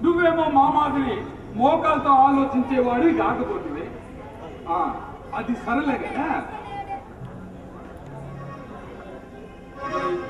నువ్వేమో మా మాదిరి మోకాలతో ఆలోచించేవాడు కాకపోతే అది సరలే కదా.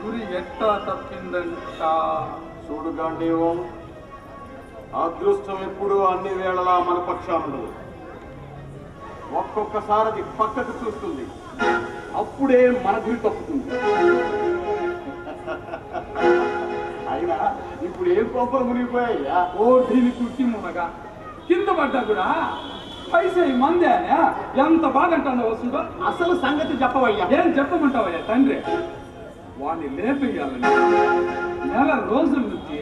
గురి ఎట్టా తప్పిందంట చూడుగాండేమో, అదృష్టం ఎప్పుడు అన్ని వేళలా మన పక్షానుండదు. ఒక్కొక్కసారి అది పక్కకు చూస్తుంది, అప్పుడే మన గురి తప్పుతుంది. అయినా ఇప్పుడు ఏం కోపం మునిగిపోయాయ్యా? ఓ దీని కుట్టి మునగా కింద పడ్డా కూడా పైసా మందే ఎంత బాగంటానో వస్తుందో. అసలు సంగతి చెప్పవయ్యా. ఏం చెప్పమంటావయ్యా తండ్రి? వాడిని లేపేయాలని నెల రోజుల నుంచి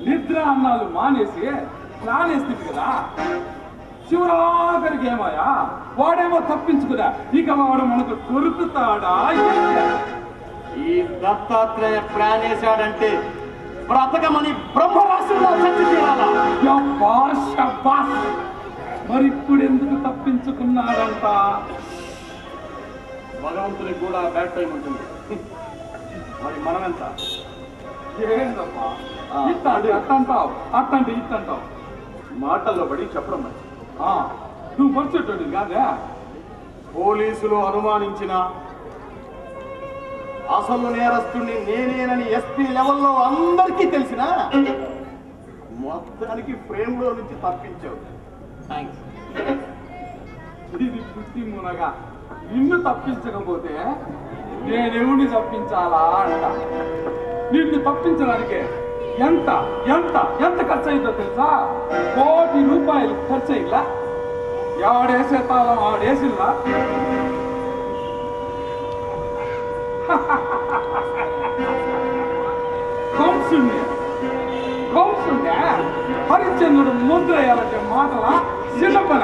నిద్ర అన్నాలు మానేసి ప్రాణేస్తుంది కదా. శివరాఖరికి ఏమయ్యా వాడేమో తప్పించుకురా, ఇక వాడు మనకు దొరుకుతాడా? ఈ దత్తాత్రేయ ప్లాన్ వేశాడంటే బ్రతకమని బ్రహ్మరాశుల్లో చచ్చి తీరాలా? మరి ఇప్పుడు ఎందుకు తప్పించుకున్నాడంట? భగవంతునికి కూడా బ్యాడ్ టైం ఉంటుంది. మరి మనం ఎంత? ఏంటమ్మా అట్టంటావు, అట్టంటే ఇట్టంటావు. మాటల్లో పడి చెప్పడం మరి. నువ్వు మర్చిపోయాడు కాదా? పోలీసులు అనుమానించిన అసలు నేరస్తుడిని నేనేనని ఎస్పీ లెవెల్లో అందరికీ తెలిసిన మొత్తానికి ఫ్రేమ్ లో నుంచి తప్పించావు. ఇది పుట్టి మునగా నిన్ను తప్పించకపోతే నేనెవుని తప్పించాలా అంట. నిన్ను తప్పించడానికి ఎంత ఎంత ఎంత ఖర్చు అయిందో తెలుసా? ₹1,00,00,000 ఖర్చు అయ్యిలా. ఎవడేసే తాళం ఆడేసిల్లా. కౌన్సుండే హరిశ్చంద్రుడు ముద్ర వేయాలంటే మాటల చిన్నపన.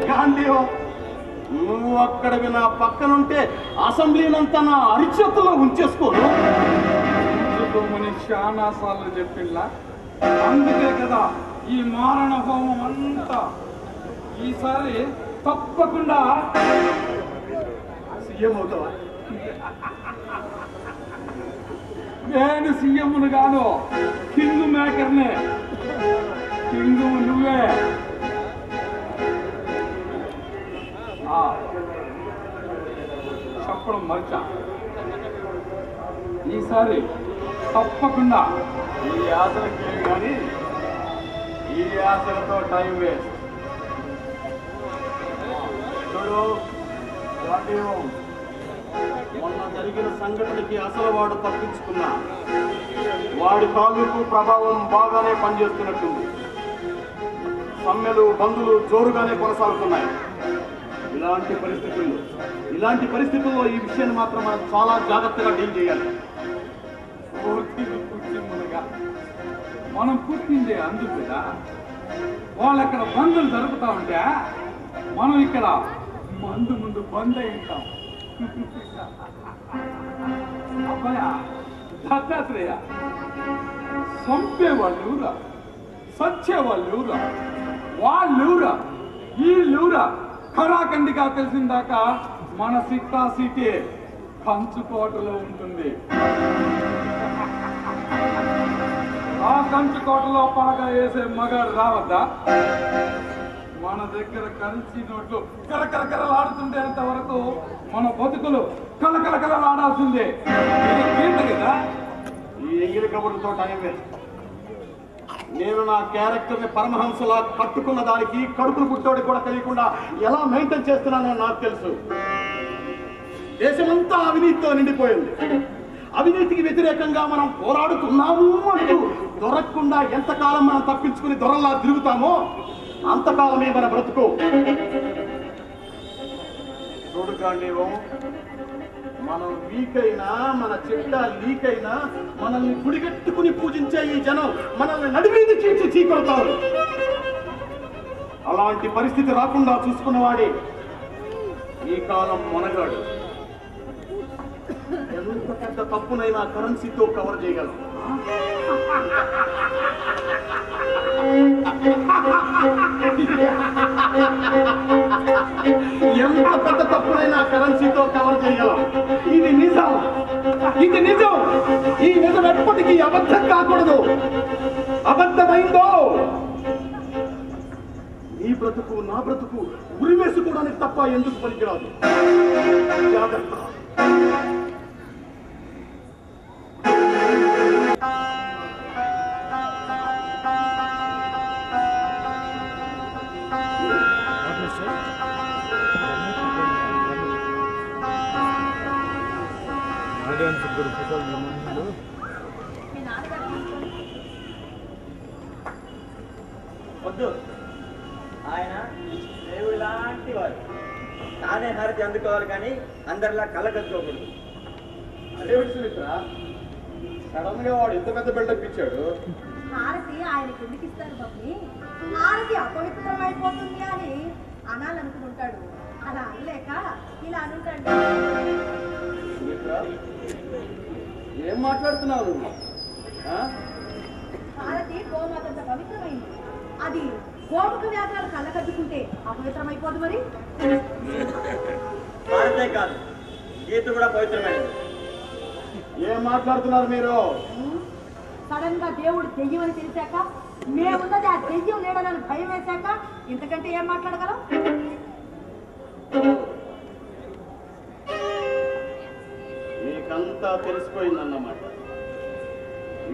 గాంధీవం, నువ్వు అక్కడికి నా పక్కనుంటే అసెంబ్లీనంతా నా అరిచేతుల్లో ఉంచేసుకోను. చాలా సార్లు చెప్పిండ్లా. అందుకే కదా ఈ మారణ హోమం అంతా. ఈసారి తప్పకుండా సీఎం అవుతావా? నేను సీఎంను కాదు, కింగ్ మేకర్నే. కింగ్ నువ్వే. చెప్పడం మర్చా, ఈసారి తప్పకుండా. ఈ ఆశలకి కానీ ఈ ఆశలతో టైం వేస్ట్. చూడు గాంధీవం, మొన్న జరిగిన సంఘటనకి అసలు వాడు తప్పించుకున్నా. వాడి తాలూకు ప్రభావం బాగానే పనిచేస్తున్నట్టుంది. సమ్మెలు బంధులు జోరుగానే కొనసాగుతున్నాయి. ఇలాంటి పరిస్థితుల్లో ఈ విషయాన్ని మాత్రం మనం చాలా జాగ్రత్తగా డీల్ చేయాలి. మనం పుట్టిందే అందుకు కదా. వాళ్ళు అక్కడ బంధులు జరుపుతా ఉంటే మనం ఇక్కడ ముందు బంద్ అయి ఉంటాం. అబ్బాయ దత్తాత్రేయ, చంపేవాళ్ళురా, సచ్చేవాళ్ళురా, వాళ్ళురా, వీళ్ళురా. ఖరాఖండిగా తెలిసిందాకా మన సిక్కా సీటే కంచుకోటలో ఉంటుంది. ఆ కంచుకోటలో పాగా వేసే మగాడు రావద్దా? మన దగ్గర కరెన్సీ నోట్లు కరకరకరలాడుతుండేంత వరకు మన బతుకులు కలకలకలలాడాల్సిందే. కదా ఈ ఎంగిలి కబుర్లతో టైం వేస్ట్. నేను నా క్యారెక్టర్ని పరమహంసలా కట్టుకున్న దానికి కడుపులు పుట్టోడికి కూడా తెలియకుండా ఎలా మెయింటైన్ చేస్తున్నానో నాకు తెలుసు. దేశమంతా అవినీతితో నిండిపోయింది. అవినీతికి వ్యతిరేకంగా మనం పోరాడుతున్నాము అంటూ దొరకకుండా ఎంతకాలం మనం తప్పించుకుని దొరల్లా తిరుగుతామో అంతకాలమే మన బ్రతుకు. చూడుగాండేమో, మనం వీక్ అయినా, మన చిట్టా లీక్ అయినా, మనల్ని గుడిగట్టుకుని పూజించే ఈ జనం మనల్ని నడిమీది చీల్చి చీకొడతారు. అలాంటి పరిస్థితి రాకుండా చూసుకున్నవాడే ఈ కాలం మొనగాడు. ఎంత పెద్ద తప్పునైనా కరెన్సీతో కవర్ చేయగలం. ఎంత పెద్ద తప్పునైనా కరెన్సీతో కవర్ చేయగలం. ఇది నిజం, ఇది నిజం. ఈ నిజం ఎప్పటికీ అబద్ధం కాకూడదు. అబద్ధమైందో నీ బ్రతుకు నా బ్రతుకు ఉరివేసుకోవడానికి తప్ప ఎందుకు పనికిరాదు. జాగ్రత్త. వద్దు, ఆయన దేవుడు లాంటి వారు. తానే హారతి అందుకోవాలి కానీ అందరిలా కళ్ళగద్దుకోకూడదు. అదే సుమిత్ర, సడన్ గా వాడు ఇంత పెద్ద బిల్డప్ ఇచ్చాడు. హారతి ఆయనకి ఎందుకు ఇస్తారు బాబు? హారతి అపవిత్రమైపోతుంది అని అనాలనుకుంటాడు. అలా అనలేక ఇలా అనుంటాడు. సుమిత్ర, ఏం మాట్లాడుతున్నావు నువ్వు? హారతి గోమాతంత పవిత్రమైంది. అది గోముఖ వ్యాఘ్రాలు కళ్ళకద్దుకుంటే అపవిత్రమైపోదు మరి. హారతే కాదు, గీత కూడా పవిత్రమైనది. ఏం మాట్లాడుతున్నారు మీరు? సడన్ గా దేవుడు దెయ్యం అని తెలిసాక, మేమున్నది ఆ దెయ్యం లేడనని భయం వేశాక ఇంతకంటే ఏం మాట్లాడగలం? మీకంతా తెలిసిపోయిందన్నమాట.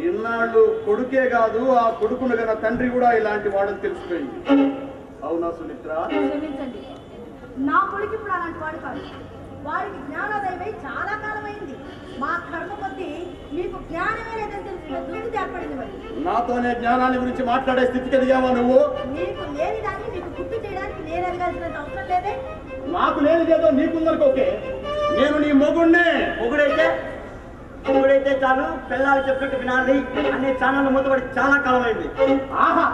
ఇన్నాళ్ళు కొడుకే కాదు, ఆ కొడుకును గల తండ్రి కూడా ఇలాంటి వాడని తెలిసిపోయింది. అవునా సుమిత్ర? క్షమించండి, నా కొడుకు ఇప్పుడు అలాంటి వాడు కాదు. వాడికి జ్ఞానోదయమై చాలా కాలమైంది. మా కర్మ కొద్దీ మీకు జ్ఞానమే లేదని తెలిసిన దుస్థితి ఏర్పడింది. మరి నాతోనే జ్ఞానాన్ని గురించి మాట్లాడే స్థితికి ఎదిగావా నువ్వు? మీకు లేని దాన్ని మీకు గుర్తు చేయడానికి నేను ఎదగాల్సినంత అవసరం లేదే. నాకు లేనిదేదో నీకుందనుకోకే. నేను నీ మొగుణ్ణే. మొగుడైతే చాలు, పిల్లలు చెప్పినట్టు వినాలి అనే ఛానల్ మూతపడి చాలా కాలమైంది. ఆహా,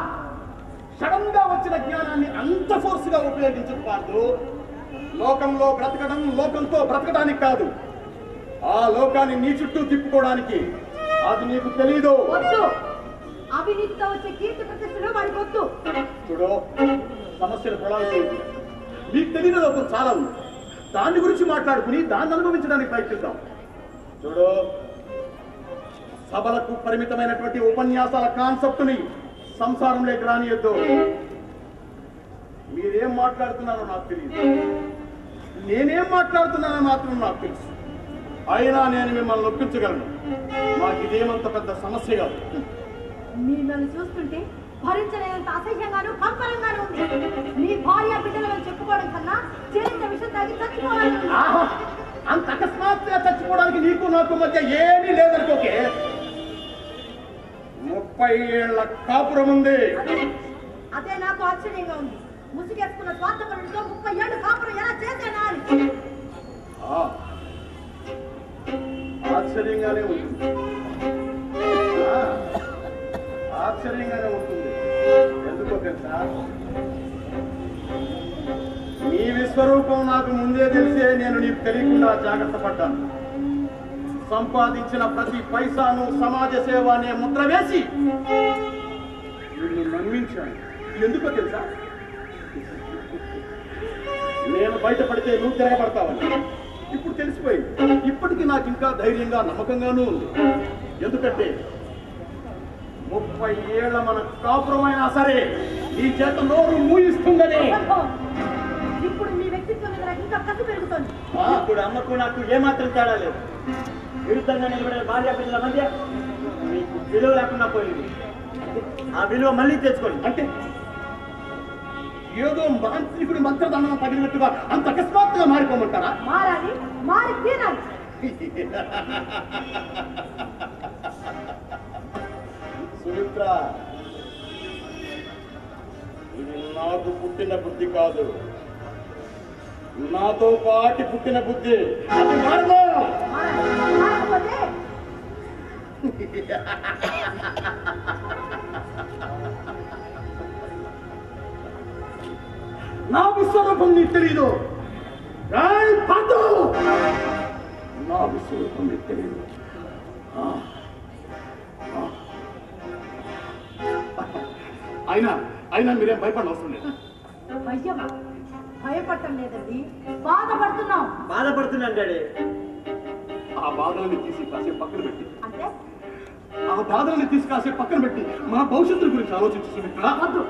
సడన్ గా వచ్చిన జ్ఞానాన్ని అంత ఫోర్స్ గా ఉపయోగించకూడదు. లోకంలో బ్రతకడం లోకంతో బ్రతకడానికి కాదు, ఆ లోకాన్ని నీ చుట్టూ తిప్పుకోవడానికి. అది నీకు తెలీదు. వద్దు, అవినీతితో వచ్చే కీర్తి ప్రతిష్టలు వాడికి వద్దు. చూడు, సమస్యలు పొలాలు చేయదు. మీకు తెలియని లోకం చాలా ఉంది. దాని గురించి మాట్లాడుకుని దాన్ని అనుభవించడానికి ప్రయత్నిద్దాం. చూడు, సభలకు పరిమితమైనటువంటి ఉపన్యాసాల కాన్సెప్ట్ని సంసారంలోకి రానియొద్దు. మీరేం మాట్లాడుతున్నారో నాకు తెలియదు, నేనేం మాట్లాడుతున్నానో మాత్రం నాకు తెలుసు. అయినా నేను మిమ్మల్ని ఒప్పించగలను. నాకు ఇదేమంత పెద్ద సమస్య కాదు. మిమ్మల్ని చూస్తుంటే భరించలేనంత అసహ్యంగాను కంపరంగాను ఉంది. మీ భార్య బిడ్డలను చెప్పుకోవడం కన్నా చేరింత విషయం తాగి చచ్చిపోవాలి. అంత అకస్మాత్తుగా చచ్చిపోవడానికి నీకు నాకు మధ్య ఏమీ లేదనుకోకే. 30 ఏళ్ల కాపురం ఉంది. అదే నాకు ఆశ్చర్యంగా ఉంది. ముసుగేసుకున్న స్వార్థపరుడితో 30 ఏళ్ళు కాపురం ఎలా చేసేనా అని. ఆశ్చర్యంగానే ఉంటుంది. ఆశ్చర్యంగానే ఉంటుంది. ఎందుకో తెలుసా? నీ విశ్వరూపం నాకు ముందే తెలిసే నేను నీకు తెలియకుండా జాగ్రత్త పడ్డాను. సంపాదించిన ప్రతి పైసాను సమాజ సేవ అనే ముద్ర వేసి నిన్ను నమ్మించాను. ఎందుకో తెలుసా? నేను బయటపడితే నువ్వు తిరగబడతావని ఇప్పుడు తెలిసిపోయింది. ఇప్పటికీ నాకు ఇంకా ధైర్యంగా నమ్మకంగానూ ఉంది. ఎందుకంటే 30 ఏళ్ల మన కాపురమైనా సరే ఈ చేత నోరు మూయిస్తుందని. ఇప్పుడు మీ వ్యక్తిత్వం మీద ఇంకా కసి పెరుగుతుంది. ఇప్పుడు అమ్మకు నాకు ఏమాత్రం తేడా లేదు. విరుద్ధంగా నిలబడిన భార్య పిల్లల మధ్య మీకు విలువ లేకుండా పోయింది. ఆ విలువ మళ్ళీ తెచ్చుకోండి. అంటే ఏదో మాంత్రికుడి మంత్రదండం తగిలినట్టుగా అంత అకస్మాత్తుగా మారిపోమంటారా? మారాలి, మారి తీరాలి. సుమిత్ర, ఇది నాకు పుట్టిన బుద్ధి కాదు, నాతో పాటి పుట్టిన బుద్ధి. అది మారదు. మారకపోతే నా విశ్వరూపం నీకు తెలీదు. నా విశ్వరూపం నీకు తెలీదు. అయినా అయినా మీరేం భయపడిన అవసరం లేదు. భయమా? భయపడటం లేదండి, బాధపడుతున్నాం. బాధపడుతున్నాను డాడీ. ఆ బాధల్ని తీసి కాసేపు పక్కన పెట్టి అంటే ఆ బాధల్ని తీసి కాసేపు పక్కన పెట్టి మన భవిష్యత్తు గురించి ఆలోచించు సుమిత్ర. వద్దు.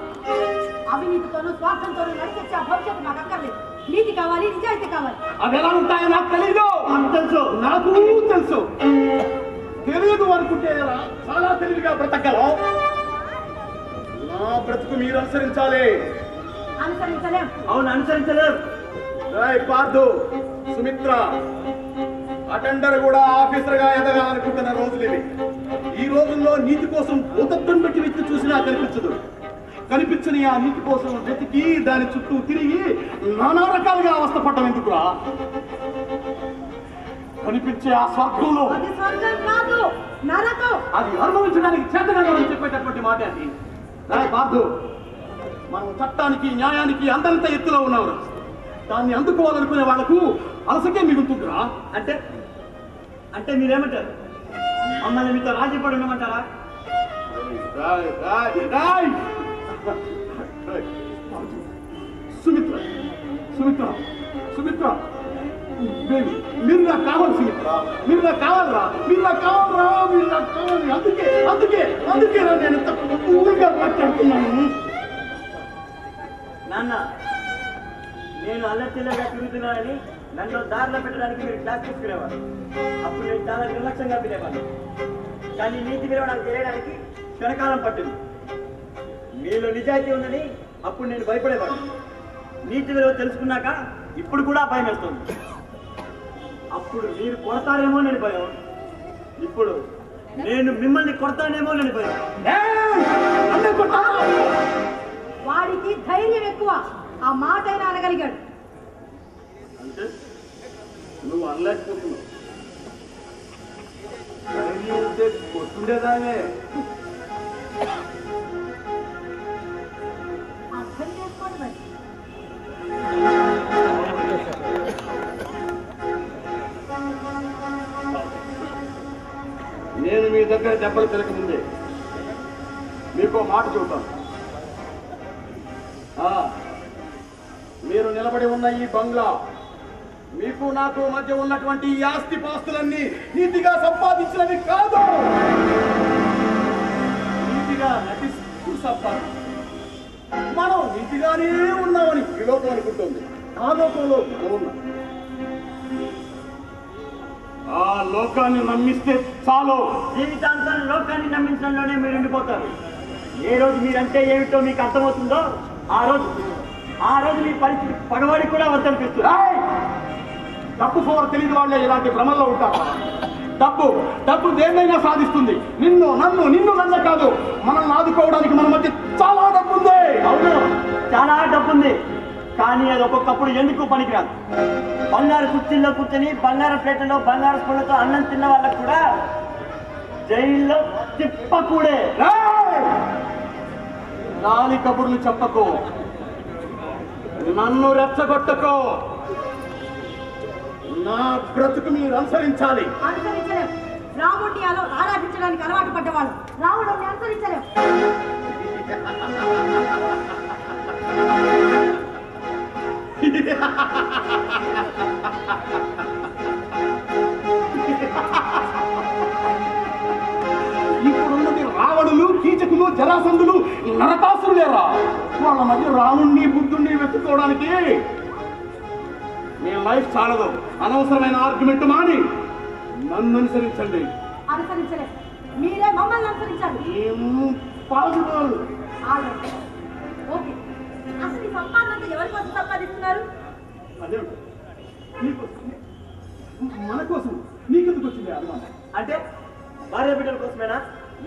అవినీతితోనూ స్వార్థంతోనూ నడిచొచ్చే ఆ భవిష్యత్తు నాకు అక్కర్లేదు. నీతి కావాలి, నిజాయితీ కావాలి. అవి ఎలా ఉంటాయో నాకు తెలీదు. తెలుసు, నాకు తెలుసు. తెలియదు అనుకుంటే ఎలా? చాలా తెలివిగా బ్రతకగలం. నా బ్రతుకు మీరు అనుసరించాలి. అనుసరించలేం. అవును అనుసరించలేరు. పార్థు, సుమిత్ర అటెండర్ కూడా ఆఫీసర్ గా ఎదగాలనుకుంటున్న రోజులు ఇవి. ఈ రోజుల్లో నీతి కోసం భూతత్వం పెట్టి వెతికి చూసినా కనిపించదు. కనిపించని ఆ నీతి కోసం వెతికి దాని చుట్టూ తిరిగి నానా రకాలుగా అవస్థపడ్డం ఎందుకురా? కనిపించే ఆ స్వర్గంలో అది స్వర్గం కాదు, నరకం. అది అనుభవించడానికి చేతనని చెప్పేటటువంటి మాట అది. పార్థు, మనం చట్టానికి న్యాయానికి అంతంత ఎత్తులో ఉన్నాం. దాన్ని అందుకోవాలనుకునే వాళ్లకు అలసకే మిగులుతుందిరా. అంటే అంటే మీరేమంటారు? మమ్మల్ని మీతో రాజీ పడి ఉండమంటారా? సుమిత్ర సుమిత్ర సుమిత్ర మీరు నాకు కావాలి. సుమిత్ర మీరు నాకు కావాలరా, మీరు నాకు కావాలరా, మీరు నాకు కావాలి. అందుకే అందుకే అందుకే నేను ఊరుగా మాట్లాడుతున్నాను. నాన్న, నేను అల్లచిల్లగా తిరుగుతున్నానని నన్ను దారిలో పెట్టడానికి మీరు క్లాస్ తీసుకునేవారు. అప్పుడు నేను చాలా నిర్లక్ష్యంగా వినేవాడు. కానీ నీతి విలువ నాకు తెలియడానికి క్షణకాలం పట్టింది. మీలో నిజాయితీ ఉందని అప్పుడు నేను భయపడేవాడు. నీతి విలువ తెలుసుకున్నాక ఇప్పుడు కూడా భయం వేస్తుంది. అప్పుడు మీరు కొడతారేమో నేను భయం, ఇప్పుడు నేను మిమ్మల్ని కొడతానేమో నేను భయం. వాడికి ధైర్యం ఎక్కువ, ఆ మాట అయినా అనగలిగాడు. అంటే నువ్వు అనలేకపోతున్నావు. కొట్టుండేదానే. అర్థం చేసుకోండి మరి. నేను మీ దగ్గర దెబ్బలు తిరగముందే మీకు మాట చెబుతాను. మీరు నిలబడి ఉన్న ఈ బంగ్లా, మీకు నాకు మధ్య ఉన్నటువంటి ఈ ఆస్తి పాస్తులన్నీ నీతిగా సంపాదించినవి కాదు. నీతిగా నటిస్తూ సంపాదించు. మనం నీతిగానే ఉన్నామని ఈ లోకం అనుకుంటుంది. ఆ లోకంలో మనం ఉన్నాం. ఆ లోకాన్ని నమ్మిస్తే చాలు. జీవితాంతం లోకాన్ని నమ్మించడంలోనే మీరు ఉండిపోతారు. ఏ రోజు మీరంటే ఏమిటో మీకు అర్థమవుతుందో ఆ రోజు మీ పరిస్థితి పగవాడికి కూడా వర్తనిపిస్తుంది. డబ్బు ఫోర్ తెలియని వాళ్ళే ఇలాంటి భ్రమంలో ఉంటారు. డబ్బు దేన్నైనా సాధిస్తుంది. నిన్ను నన్ను కాదు, మనల్ని ఆదుకోవడానికి మన మధ్య చాలా డబ్బు ఉంది. అవును, చాలా డబ్బుంది. కానీ అది ఒక్కొక్కప్పుడు ఎందుకు పనికిరాదు. బంగారు కుర్చీల్లో కూర్చొని బంగారు ప్లేట్లలో బంగారు స్పూన్లతో అన్నం తిన్న వాళ్ళకు కూడా జైల్లో తిప్పకూడే. గాలి కబుర్లు చెప్పకో, నన్ను రెచ్చగొట్టకో. నా బ్రతుకు మీరు అనుసరించాలి. అనుసరించలేం. రాముడిని ఆరాధించడానికి అలవాటు పడ్డవాళ్ళు రాముడిని అనుసరించలేం. ఇప్పుడున్నది రావణులు, కీచకులు, జరాసంధులు, నరకాసురులేరా. వాళ్ళ మధ్య రాముణ్ణి బుద్ధుణ్ణి వెతుక్కోవడానికి మీ లైఫ్ చాలదు. అనవసరమైన ఆర్గ్యుమెంట్ మాని నన్ను అనుసరించండి. అనుసరించలేం. మీరే మమ్మల్ని అనుసరించాలి. పాసిబుల్. ఓకే, అసలు ఈ సంపాదన ఎవరి కోసం సంపాదిస్తున్నారు? అదే మన కోసం. నీకెందుకు వచ్చింది అనుమానం? అంటే భార్య బిడ్డల కోసమేనా?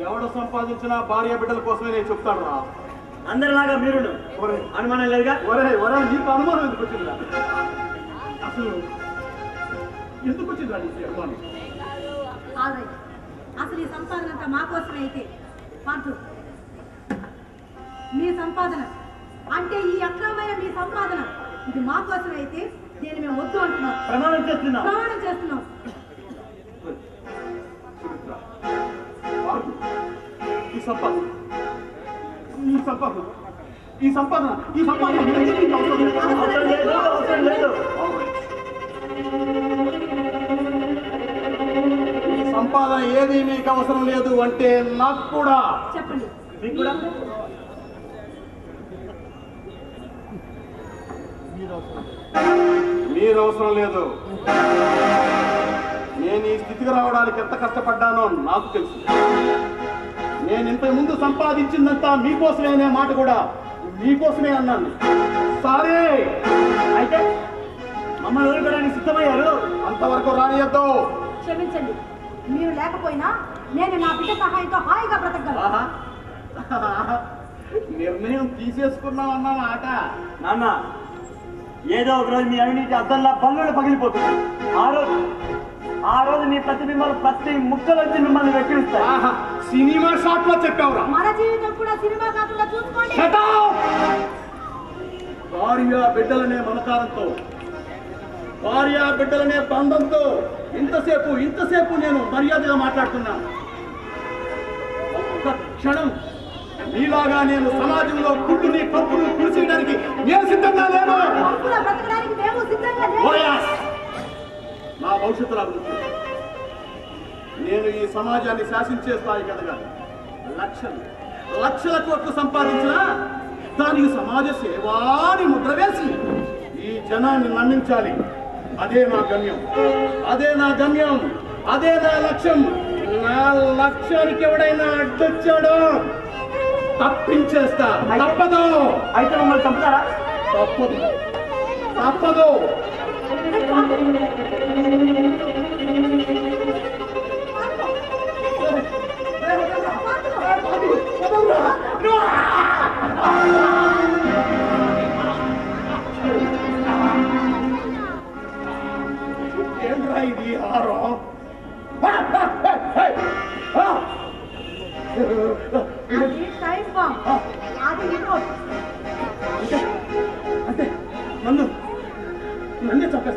ఎవడ సంపాదించినా భార్య బిడ్డల కోసమే నేను చెప్తాడు రా. అందరిలాగా మీరు అనుమానం లేదుగా? ఒరే నీకు అనుమానం ఎందుకు వచ్చిందిరా? అసలు ఎందుకు వచ్చిందిరా నీకు అనుమానం? అసలు ఈ సంపాదన అంతా మా కోసమే అయితే పాటు మీ సంపాదన అంటే ఈ అక్రమమైన మీ సంపాదన ఇది మా కోసమే అయితే దీన్ని మేము వద్దు అంటున్నాం. ప్రమాణం చేస్తున్నాం. ఈ సంపాదన ఈ సంపాదన ఏది మీకు అవసరం లేదు. అవసరం లేదు. ఈ సంపాదన ఏది మీకు అవసరం లేదు అంటే నాకు కూడా చెప్పండి. మీకు కూడా మీరు అవసరం లేదు. నేను ఈ స్థితికి రావడానికి ఎంత కష్టపడ్డానో నాకు తెలుసు. నేను ఇంతకు ముందు సంపాదించిందంతా మీకోసమే అనే మాట కూడా మీకోసమే అన్నాను. సరే అయితే మమ్మల్ని వదిలిపెట్టడానికి సిద్ధమయ్యారు. అంతవరకు రానియద్దు. క్షమించండి, మీరు లేకపోయినా నేను నా బిడ్డ సహాయంతో హాయిగా బ్రతకగలను. ఆహా, నిర్ణయం తీసేసుకున్నాం అన్నమాట. నాన్న, ఏదో ఒక రోజు మీ అవినీతి అద్దంలా బల్లులు పగిలిపోతుంది. ఆ రోజు మీ ప్రతిబింబాలు ప్రతి ముక్కలొచ్చి మిమ్మల్ని వెక్కిరిస్తాయి. ఆహా, సినిమా షాట్ లో చెప్పావురా. మన జీవితం కూడా సినిమా కాకుండా చూసుకోండి. Shut up! భార్య బిడ్డలనే మమకారంతో, భార్య బిడ్డలనే బంధంతో ఇంతసేపు నేను మర్యాదగా మాట్లాడుతున్నాను. ఒక్క క్షణం మీలాగా నేను సమాజంలో కుళ్ళుని కప్పును కుడిచేయడానికి నేను సిద్ధంగా లేను. కూడా బ్రతకడానికి మేము సిద్ధంగా లేము. ఓయాస్! నా భవిష్యత్తులో అభివృద్ధి, నేను ఈ సమాజాన్ని శాసించే స్థాయికి ఎదగాలి. లక్షల కోట్లు సంపాదించినా దానికి సమాజ సేవాని ముద్ర వేసి ఈ జనాన్ని నమ్మించాలి. అదే నా గమ్యం, అదే నా లక్ష్యం. నా లక్ష్యానికి ఎవడైనా అడ్డొచ్చాడో తప్పించేస్తా. తప్పదు. అయితే మమ్మల్ని చంపుతారా? తప్పదు. ఏంట్రా ఇది హారం? అది టైం బాంబ్. అది రిమోట్. అంటే నన్నే చంపేస్తా.